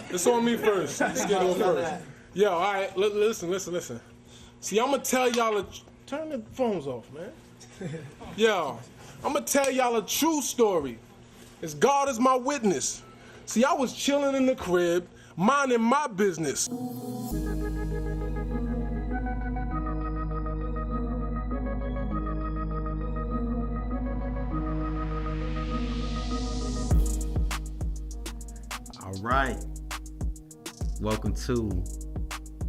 It's on me first. Let's get on first. Yo, all right, listen. See, I'm going to tell y'all, turn the phones off, man. Yo, I'm going to tell y'all a true story. As God is my witness. See, I was chilling in the crib, minding my business. All right. Welcome to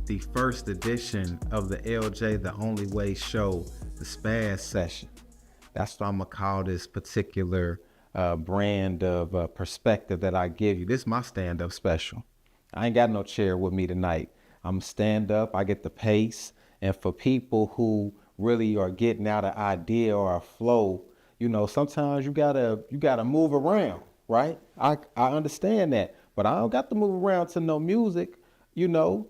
the first edition of the Eljay, the Only Way show, the Spaz session. That's what I'm going to call this particular brand of perspective that I give you. This is my stand-up special. I ain't got no chair with me tonight. I'm stand-up. I get the pace. And for people who really are getting out an idea or a flow, you know, sometimes you gotta move around, right? I understand that. But I don't got to move around to no music, you know.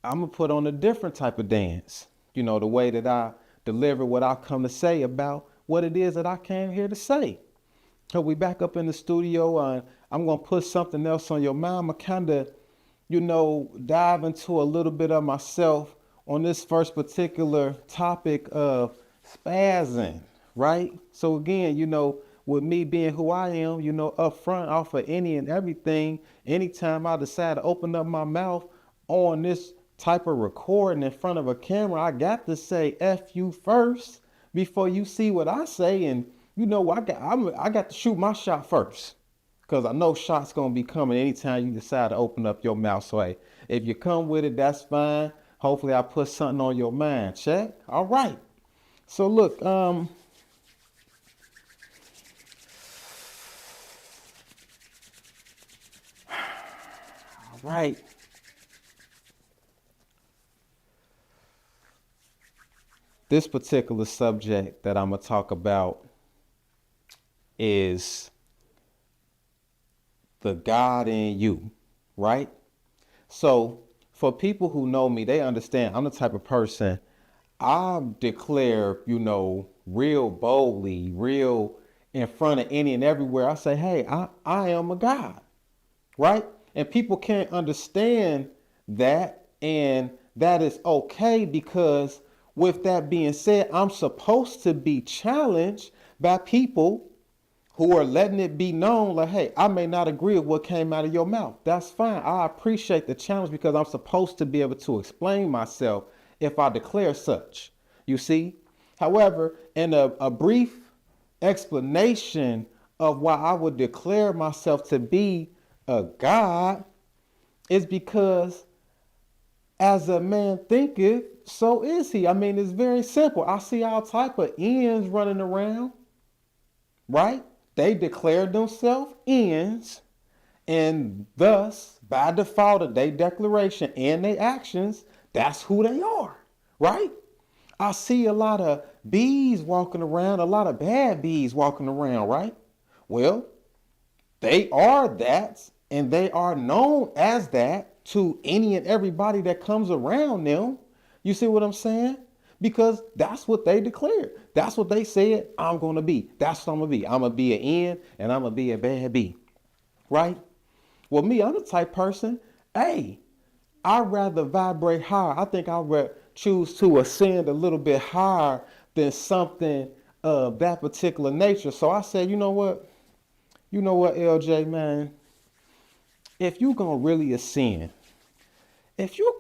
I'm going to put on a different type of dance, you know, the way that I deliver what I come to say about what it is that I came here to say. So we back up in the studio, and I'm going to put something else on your mind. I'm going to kind of, you know, dive into a little bit of myself on this first particular topic of spazzing, right? So again, you know, with me being who I am, you know, up front, off of any and everything, anytime I decide to open up my mouth on this type of recording in front of a camera, I got to say F you first before you see what I say. And, you know, I got to shoot my shot first, because I know shots going to be coming anytime you decide to open up your mouth. So, hey, if you come with it, that's fine. Hopefully I put something on your mind. Check. All right. So, look, right. This particular subject that I'm going to talk about is the God in you, right? So for people who know me, they understand I'm the type of person, I declare, you know, real boldly, real in front of any and everywhere. I say, hey, I am a God, right? And people can't understand that, and that is okay, because with that being said, I'm supposed to be challenged by people who are letting it be known, like, hey, I may not agree with what came out of your mouth. That's fine. I appreciate the challenge, because I'm supposed to be able to explain myself if I declare such, you see. However, in a brief explanation of why I would declare myself to be a God is because as a man thinketh, so is he. I mean, it's very simple. I see all type of ends running around, right? They declare themselves ends, and thus, by default of their declaration and their actions, that's who they are, right? I see a lot of bees walking around, a lot of bad bees walking around, right? Well, they are that, and they are known as that to any and everybody that comes around them. You see what I'm saying? Because that's what they declared. That's what they said I'm going to be. That's what I'm going to be. I'm going to be an N, and I'm going to be a bad B, right? Well, me, I'm the type person, hey, I'd rather vibrate higher. I think I'd choose to ascend a little bit higher than something of that particular nature. So I said, you know what, Eljay, man, if you gonna really ascend, if you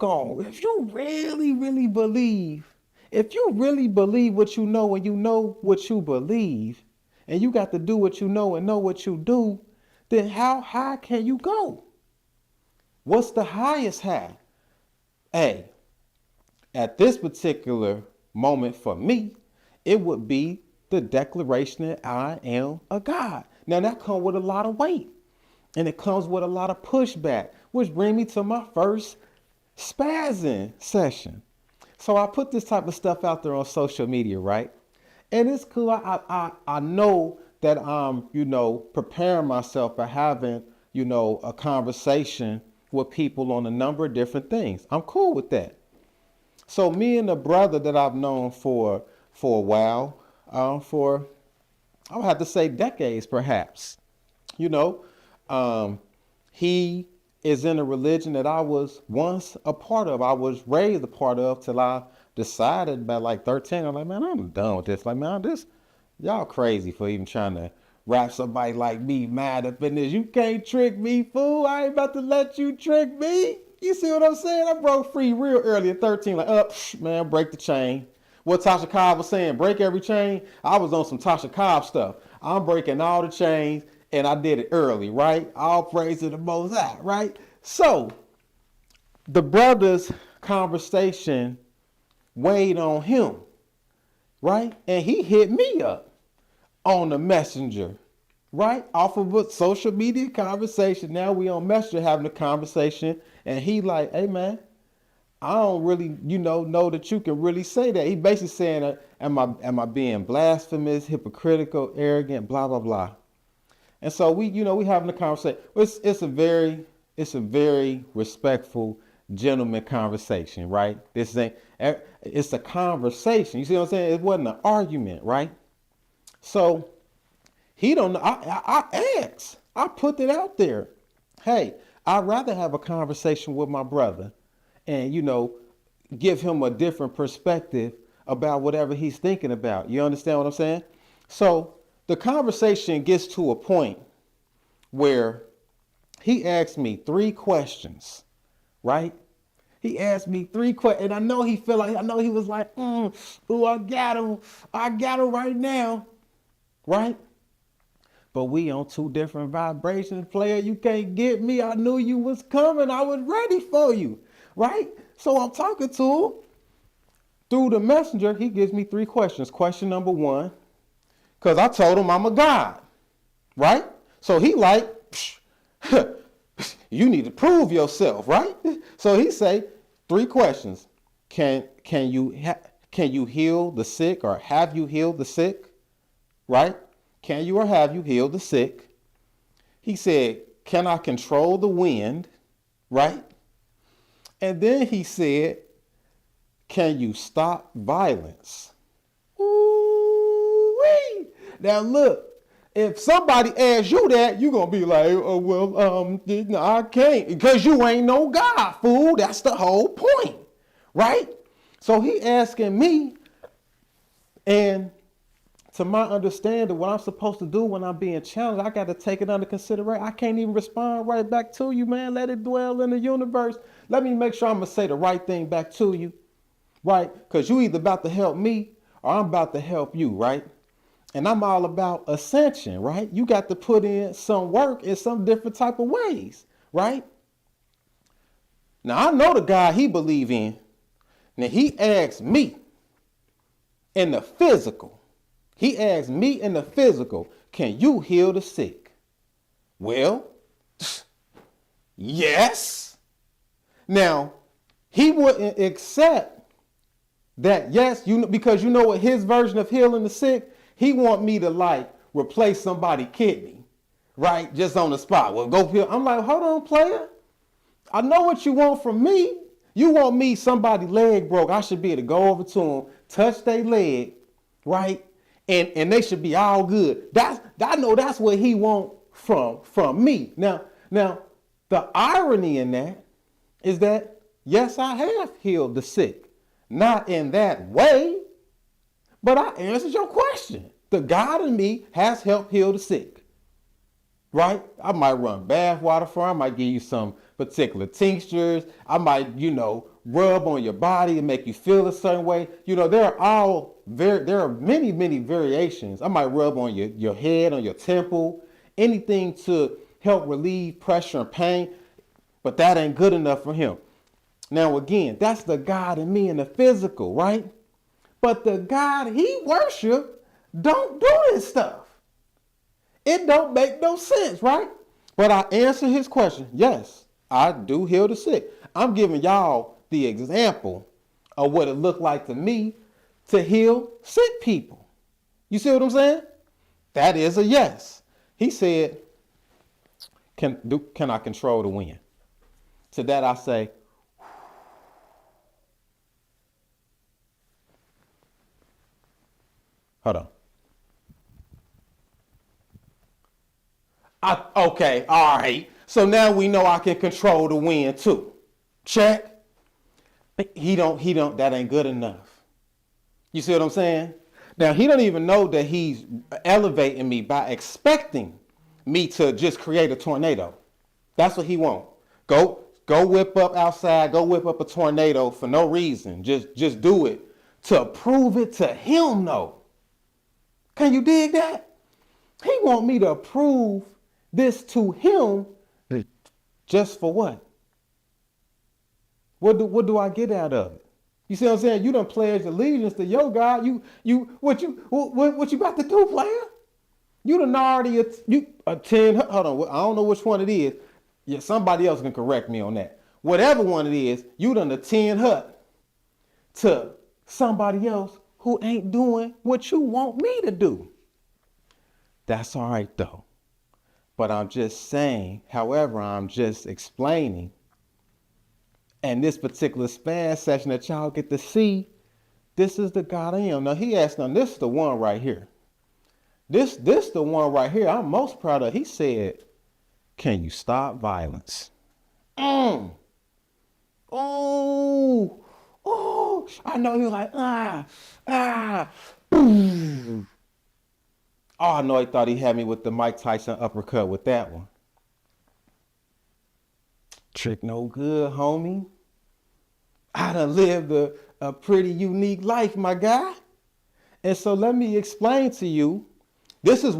really believe, if you really believe what you know and you know what you believe, and you got to do what you know and know what you do, then how high can you go? What's the highest high? Hey, at this particular moment for me, it would be the declaration that I am a God. Now that comes with a lot of weight, and it comes with a lot of pushback, which brings me to my first spazzing session. So I put this type of stuff out there on social media, right? And it's cool. I know that I'm, you know, preparing myself by having, you know, a conversation with people on a number of different things. I'm cool with that. So me and a brother that I've known for a while, for, I would have to say decades perhaps, you know, he is in a religion that I was once a part of. I was raised a part of till I decided by like 13. I'm like, man, I'm done with this. Like, man, y'all crazy for even trying to wrap somebody like me mad up in this. You can't trick me, fool. I ain't about to let you trick me. You see what I'm saying? I broke free real early at 13. Like, man, break the chain. What Tasha Cobb was saying, break every chain. I was on some Tasha Cobb stuff. I'm breaking all the chains, and I did it early, right? All praise to the Most High, right? So, the brother's conversation weighed on him, right? And he hit me up on the messenger, right? Off of a social media conversation. Now we on Messenger having a conversation, and he like, hey, man, I don't really, know that you can really say that. He basically saying, am I being blasphemous, hypocritical, arrogant, blah, blah, blah. And so we having a conversation. It's a very respectful, gentleman conversation, right? It's a conversation. You see what I'm saying? It wasn't an argument, right? So he don't know. I asked. I put it out there. Hey, I'd rather have a conversation with my brother and, give him a different perspective about whatever he's thinking about. You understand what I'm saying? So the conversation gets to a point where he asked me 3 questions, right? He asked me 3 questions, and I know he was like, ooh, I got him right now, right? But we on 2 different vibrations, player. You can't get me. I knew you was coming. I was ready for you, right? So I'm talking to him. Through the messenger, he gives me 3 questions. Question number 1, because I told him I'm a God, right? So he like, you need to prove yourself, right? So he say 3 questions. Can you heal the sick, or have you healed the sick, right? Can you or have you healed the sick? He said, can I control the wind, right? And then he said, can you stop violence? Ooh-wee. Now look, if somebody asks you that, you're going to be like, oh, well, no, I can't, because you ain't no God, fool. That's the whole point, right? So he asking me, and to my understanding, what I'm supposed to do when I'm being challenged, I got to take it under consideration. I can't even respond right back to you, man. Let it dwell in the universe. Let me make sure I'm going to say the right thing back to you, right? Because you either about to help me or I'm about to help you, right? And I'm all about ascension, right? You got to put in some work in some different type of ways, right? Now, I know the God he believe in. Now, he asked me in the physical. He asked me in the physical, can you heal the sick? Well, yes. Now, he wouldn't accept that, yes, because you know what his version of healing the sick, he want me to like replace somebody's kidney, right? Just on the spot. Well, go heal. I'm like, hold on, player. I know what you want from me. You want me, somebody leg broke. I should be able to go over to him, touch their leg, right? And they should be all good. I know that's what he want from me. Now, the irony in that is that, yes, I have healed the sick. Not in that way, but I answered your question. The God in me has helped heal the sick, right? I might run bath water for him. I might give you some particular tinctures. I might, rub on your body and make you feel a certain way. There are many, many variations. I might rub on your head, on your temple, anything to help relieve pressure and pain, but that ain't good enough for him. Now, again, that's the God in me in the physical, right? But the God he worship don't do this stuff. It don't make no sense, right? But I answer his question. Yes, I do heal the sick. I'm giving y'all the example of what it looked like to me to heal sick people. You see what I'm saying? That is a yes. He said, can I control the wind? To that I say, hold on. Okay, all right. So now we know I can control the wind too. Check. He don't, that ain't good enough. You see what I'm saying? Now he don't even know that he's elevating me by expecting me to just create a tornado. That's what he want. Go whip up outside, go whip up a tornado for no reason. Just do it to prove it to him though. Can you dig that? He want me to prove this to him just for what? What do I get out of it? You see what I'm saying? You done pledged allegiance to your God. What you about to do, player? You done already attend. Hold on, I don't know which one it is. Yeah, somebody else can correct me on that. Whatever one it is, you done attend hut to somebody else who ain't doing what you want me to do. That's all right though. But I'm just saying, however, I'm just explaining. And this particular span session that y'all get to see, this is the God I am. Now he asked, now this is the one right here. This the one right here I'm most proud of. He said, can you stop violence? Oh, I know he was like, boom. Oh, I know he thought he had me with the Mike Tyson uppercut with that one. Trick no good, homie. I done lived a pretty unique life, my guy. And so let me explain to you. I'm just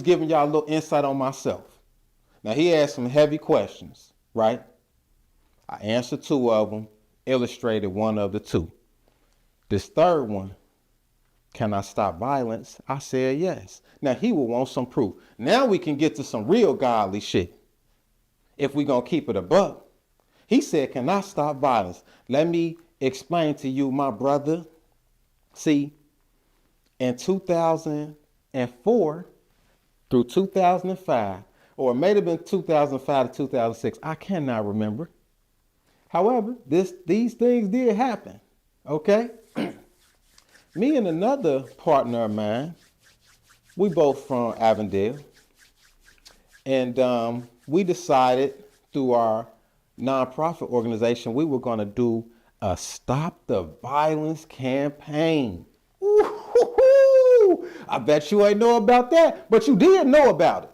giving y'all a little insight on myself. Now he asked some heavy questions, right? I answered 2 of them, illustrated 1 of the 2. This 3rd one, can I stop violence? I said yes. Now he will want some proof. Now we can get to some real godly shit. If we gonna keep it a buck. He said, can I stop violence? Let me explain to you, my brother. See, in 2004 through 2005, or it may have been 2005 to 2006, I cannot remember. However, these things did happen, okay? Me and another partner of mine, we both from Avondale, and we decided through our nonprofit organization, we were going to do a Stop the Violence campaign. Ooh, I bet you ain't know about that, but you did know about it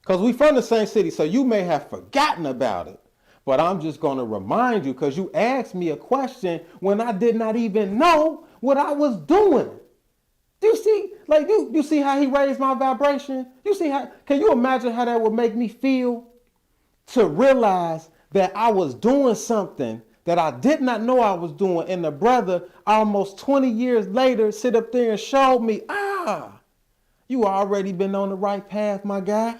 because we from the same city, so you may have forgotten about it. But I'm just going to remind you because you asked me a question when I did not even know what I was doing. Do you see, like, you see how he raised my vibration? You see how, can you imagine how that would make me feel to realize that I was doing something that I did not know I was doing, and the brother almost 20 years later sit up there and showed me, you already been on the right path, my guy.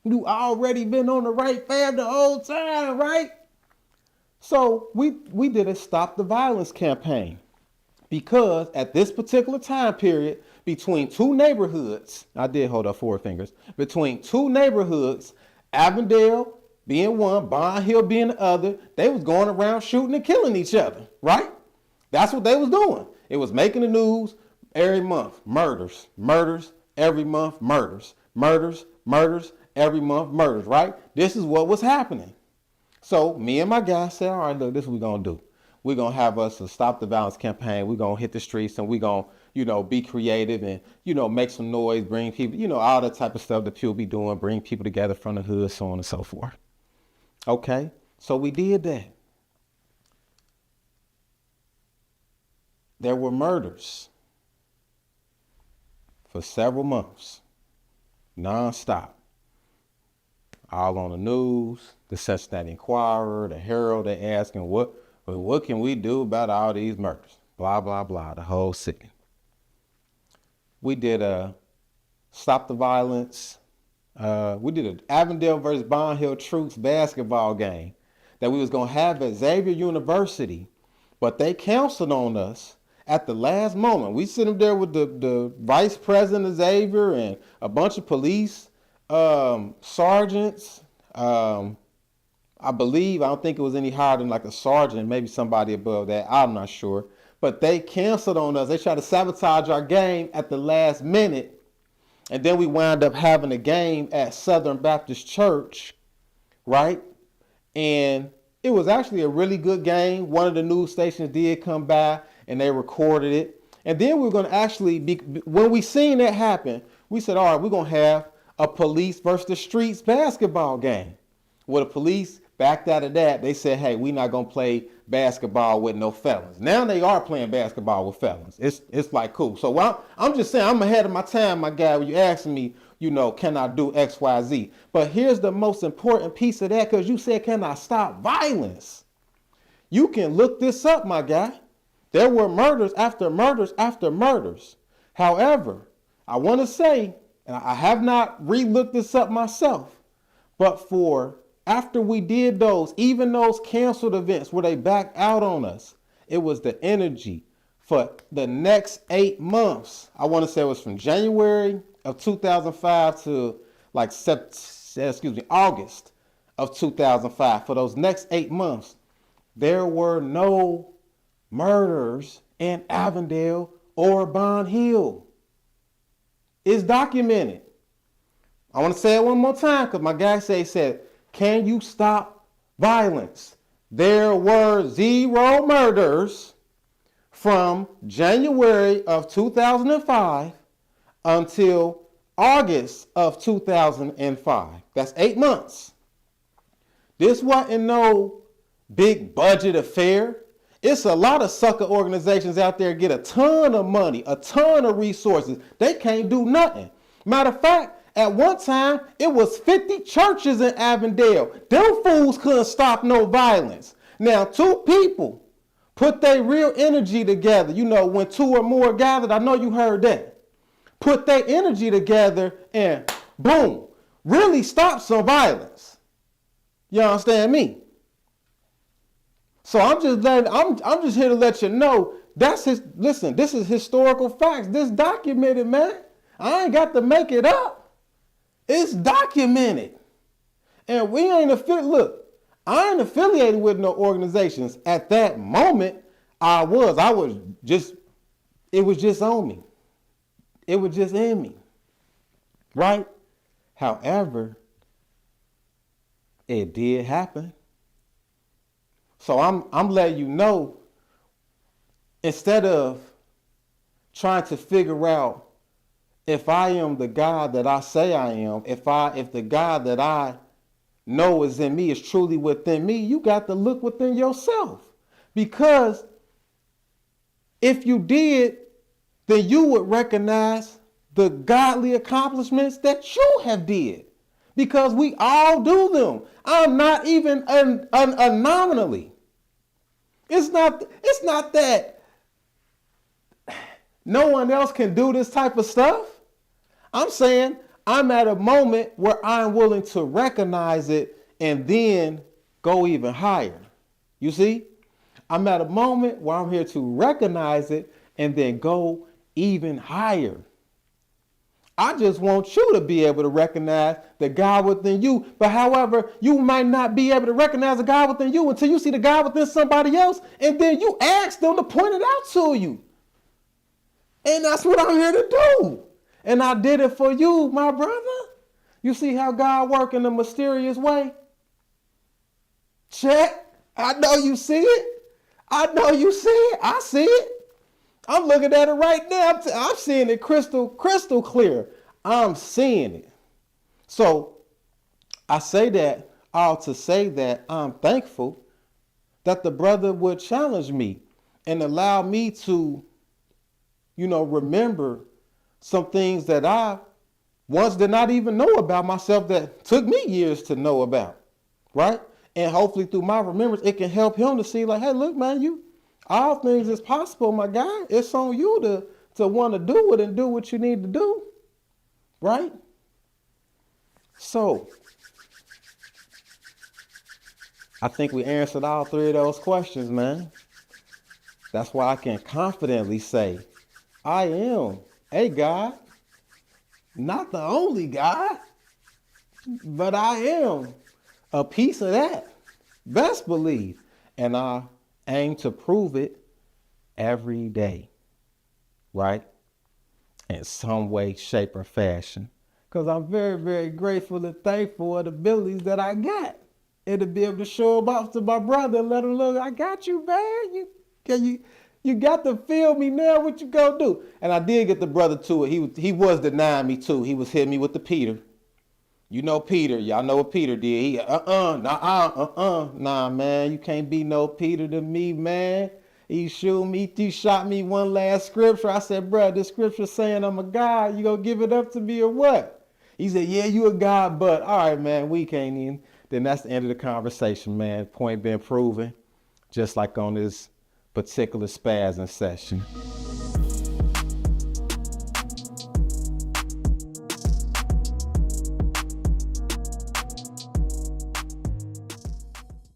You already been on the right path the whole time, right? So we did a Stop the Violence campaign because at this particular time period, between 2 neighborhoods, I did hold up 4 fingers, between 2 neighborhoods, Avondale being one, Bond Hill being the other, they was going around shooting and killing each other, right? That's what they was doing. It was making the news every month. Murders every month, murders every month, murders, right? This is what was happening. So me and my guy said, all right, look, this is what we're going to do. We're going to have us a Stop the Violence campaign. We're going to hit the streets and we're going to, be creative and, make some noise, bring people, all that type of stuff that people be doing, bring people together from the hood, so on and so forth. Okay, so we did that. There were murders for several months, nonstop. All on the news, the Cincinnati Enquirer, the Herald, they asking what can we do about all these murders? Blah, blah, blah, the whole city. We did a Stop the Violence. We did an Avondale versus Bond Hill Troops basketball game that we was going to have at Xavier University, but they canceled on us at the last moment. We sitting there with the vice president of Xavier and a bunch of police sergeants. I don't think it was any higher than like a sergeant, maybe somebody above that. I'm not sure. But they canceled on us. They tried to sabotage our game at the last minute. And then we wound up having a game at Southern Baptist Church, right? And it was actually a really good game. One of the news stations did come by and they recorded it. And then we were going to actually be, when we seen that happen, we said, all right, we're going to have a police versus the streets basketball game. Well, the police backed out of that. They said, hey, we're not going to play basketball with no felons. Now they are playing basketball with felons. It's like cool. So I'm just saying I'm ahead of my time, my guy, when you asking me, can I do X, Y, Z? But here's the most important piece of that, because you said, can I stop violence? You can look this up, my guy. There were murders after murders after murders. However, I want to say, and I have not re-looked this up myself, but after we did those, even those canceled events where they backed out on us, it was the energy for the next 8 months. I want to say it was from January of 2005 to August of 2005. For those next 8 months, there were no murders in Avondale or Bond Hill. It's documented. I want to say it one more time because my guy said, can you stop violence? There were 0 murders from January of 2005 until August of 2005. That's 8 months. This wasn't no big budget affair. It's a lot of sucker organizations out there get a ton of money, a ton of resources. They can't do nothing. Matter of fact, at one time, it was 50 churches in Avondale. Them fools couldn't stop no violence. Now, 2 people put their real energy together. When 2 or more gathered, I know you heard that. Put their energy together and boom, really stop some violence. You understand me? So I'm just here to let you know this is historical facts. This documented, man. I ain't got to make it up. It's documented. And we ain't I ain't affiliated with no organizations. At that moment, it was just on me. It was just in me. Right? However, it did happen. So I'm letting you know, instead of trying to figure out if I am the God that I say I am, if the God that I know is in me is truly within me, you got to look within yourself. Because if you did, then you would recognize the godly accomplishments that you have did. Because we all do them. I'm not even an anomaly. It's not that no one else can do this type of stuff. I'm saying I'm at a moment where I'm willing to recognize it and then go even higher. You see? I'm at a moment where I'm here to recognize it and then go even higher. I just want you to be able to recognize the God within you. But however, you might not be able to recognize the God within you until you see the God within somebody else. And then you ask them to point it out to you. And that's what I'm here to do. And I did it for you, my brother. You see how God works in a mysterious way? Check. I know you see it. I know you see it. I see it. I'm looking at it right now. I'm seeing it crystal clear. I'm seeing it. So I say that all to say that I'm thankful that the brother would challenge me and allow me to, remember some things that I once did not even know about myself that took me years to know about, right? And hopefully through my remembrance, it can help him to see like, hey, look, man, all things is possible, my guy. It's on you to want to do it and do what you need to do, right? So I think we answered all 3 of those questions, man. That's why I can confidently say, I am a God, not the only God, but I am a piece of that. Best believe. And I aim to prove it every day, right? in some way, shape, or fashion. Because I'm very, very grateful and thankful for the abilities that I got. And to be able to show them off to my brother and let him look, I got you, man. You got to feel me now. What you gonna do? And I did get the brother to it. He was denying me too. He was hitting me with the Peter. You know Peter. Y'all know what Peter did. He nah, man. You can't be no Peter to me, man. He shot me one last scripture. I said, bro, this scripture saying I'm a God. You gonna give it up to me or what? He said, yeah, you a God, but all right, man, we can't even. Then that's the end of the conversation, man. Point being proven, just like on this particular spazzing session.